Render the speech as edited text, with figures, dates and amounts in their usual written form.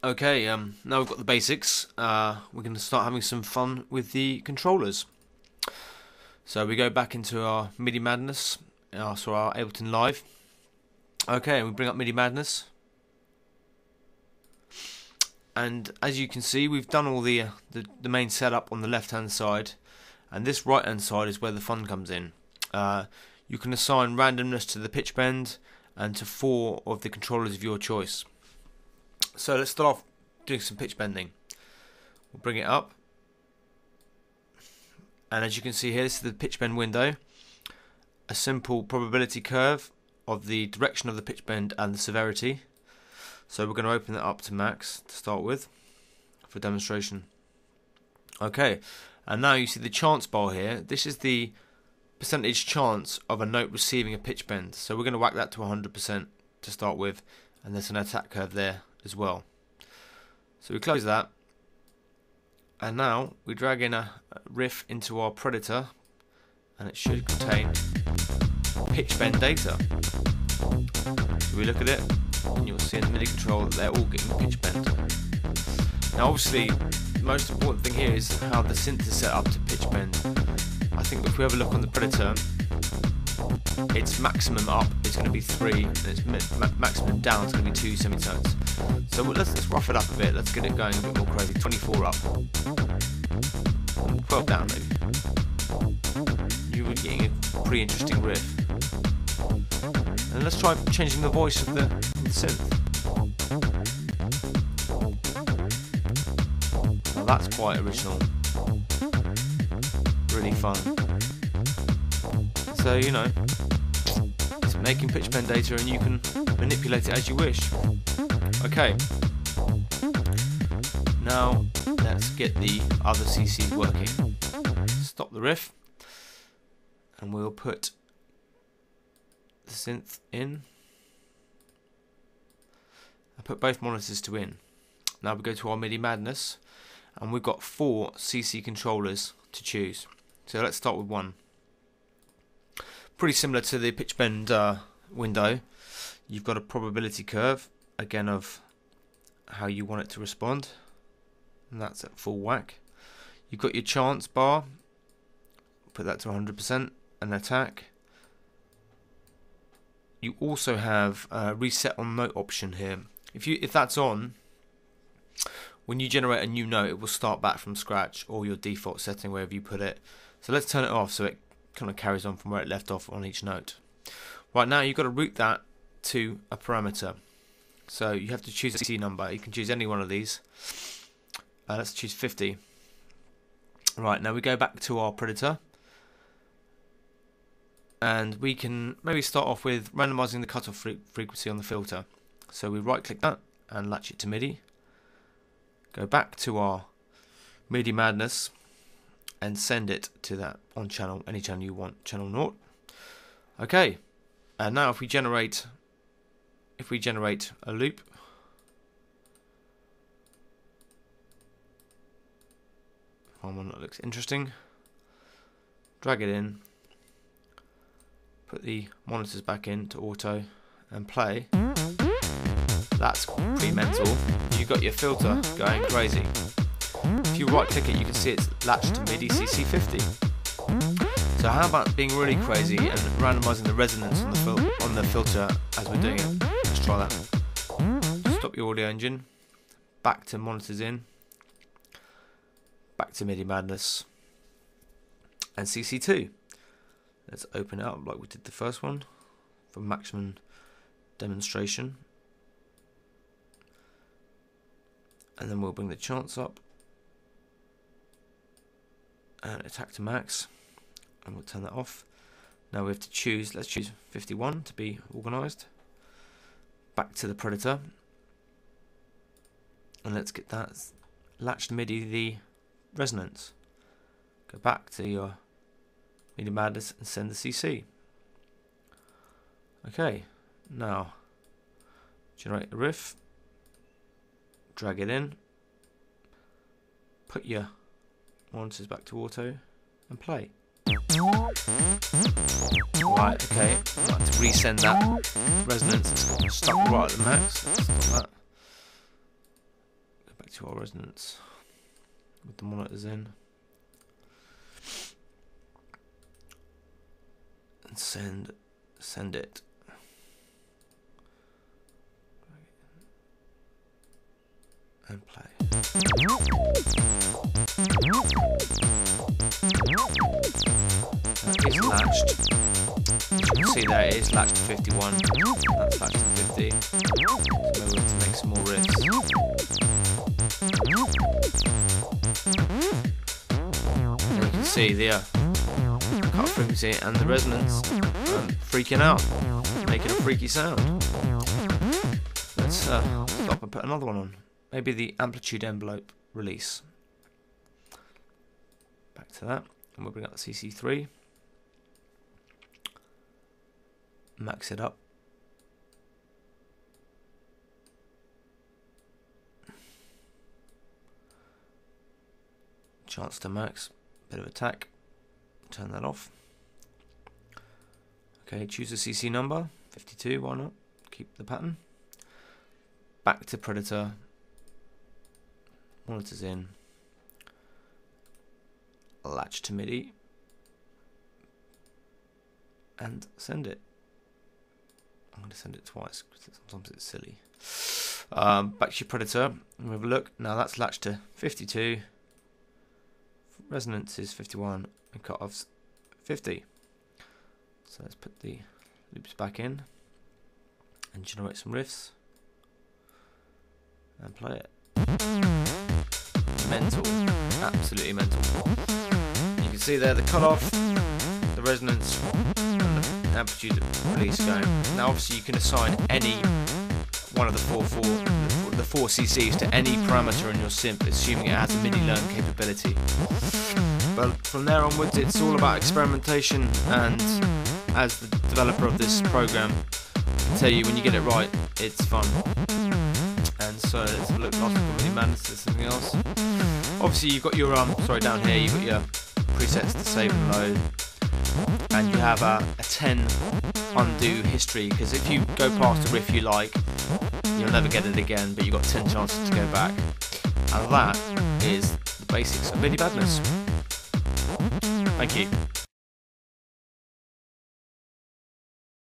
Okay, now we've got the basics, we're going to start having some fun with the controllers. So we go back into our MIDI Madness, so our Ableton Live. Okay, and we bring up MIDI Madness. And as you can see, we've done all the main setup on the left hand side, and this right hand side is where the fun comes in. You can assign randomness to the pitch bend and to 4 of the controllers of your choice. So let's start off doing some pitch bending. We'll bring it up, and as you can see here, this is the pitch bend window. A simple probability curve of the direction of the pitch bend and the severity. So we're going to open that up to max to start with for demonstration. Okay, and now you see the chance bar here. This is the percentage chance of a note receiving a pitch bend. So we're going to whack that to 100% to start with, and there's an attack curve there as well. So we close that, and now we drag in a riff into our Predator, and it should contain pitch bend data. So we look at it, and you'll see in the MIDI control that they're all getting pitch bend. Now obviously the most important thing here is how the synth is set up to pitch bend. I think if we have a look on the Predator, its maximum up is going to be 3, and its maximum down is going to be 2 semitones. So let's rough it up a bit, let's get it going a bit more crazy. 24 up, 12 down maybe. You were getting a pretty interesting riff. And let's try changing the voice of the synth. Now that's quite original. Really fun. So, you know, it's making pitch bend data and you can manipulate it as you wish. Okay. Now, let's get the other CCs working. Stop the riff. And we'll put the synth in. I put both monitors to in. Now we go to our MIDI Madness, and we've got 4 CC controllers to choose. So let's start with one. Pretty similar to the pitch bend window. You've got a probability curve, again, of how you want it to respond, and that's at full whack. You've got your chance bar, put that to 100%, and attack. You also have a reset on note option here. If that's on, when you generate a new note, it will start back from scratch, or your default setting, wherever you put it. So let's turn it off so it kind of carries on from where it left off on each note. Right now you've got to route that to a parameter. So you have to choose a CC number. You can choose any one of these. Let's choose 50. Right, now we go back to our Predator, and we can maybe start off with randomizing the cutoff frequency on the filter. So we right click that and latch it to MIDI. Go back to our MIDI Madness and send it to that on channel, any channel you want, channel 0. Okay, and now if we generate a loop, find one that looks interesting, drag it in, put the monitors back in to auto, and play. That's pretty mental. You've got your filter going crazy. If you right click it, you can see it's latched to MIDI CC50. So how about being really crazy and randomizing the resonance on the filter as we're doing it? Let's try that. Stop your audio engine, back to monitors in, back to MIDI Madness, and CC2. Let's open it up like we did the first one for maximum demonstration. And then we'll bring the chance up and attack to max, and we'll turn that off. Now we have to choose, let's choose 51 to be organized. Back to the Predator, and let's get that latched MIDI the resonance. Go back to your MIDI Madness and send the CC. Okay, now generate a riff, drag it in, put your monitors back to auto, and play. Right, okay, I'd like to resend that resonance. It's stuck right at the max. Stop that. to our resonance with the monitors in, and send it. And play. It's latched. As you can see there, it is latched to 51. That's latched to 50. So we're going to make some more riffs. And you can see the cut frequency and the resonance freaking out, making a freaky sound. Let's stop and put another one on. Maybe the amplitude envelope release. Back to that, and we'll bring up the CC3. Max it up. Chance to max. Bit of attack. Turn that off. Okay, choose a CC number. 52, why not? Keep the pattern. Back to Predator. Monitors in, latch to MIDI, and send it. I'm going to send it twice because sometimes it's silly. Back to your Predator and we have a look. Now that's latched to 52, resonance is 51, and cut-off's 50. So let's put the loops back in and generate some riffs and play it. Mental, absolutely mental. You can see there the cutoff, the resonance, and the amplitude release going. Now, obviously, you can assign any one of the four CCs to any parameter in your synth, assuming it has a MIDI learn capability. But from there onwards, it's all about experimentation. And as the developer of this program, I tell you, when you get it right, it's fun. And so let's have a look. Last one, madenss. There's something else. Obviously, you've got your down here you've got your presets to save and load, and you have a 10 undo history, because if you go past a riff you like, you'll never get it again, but you've got 10 chances to go back. And that is the basics of MIDI madenss. Thank you.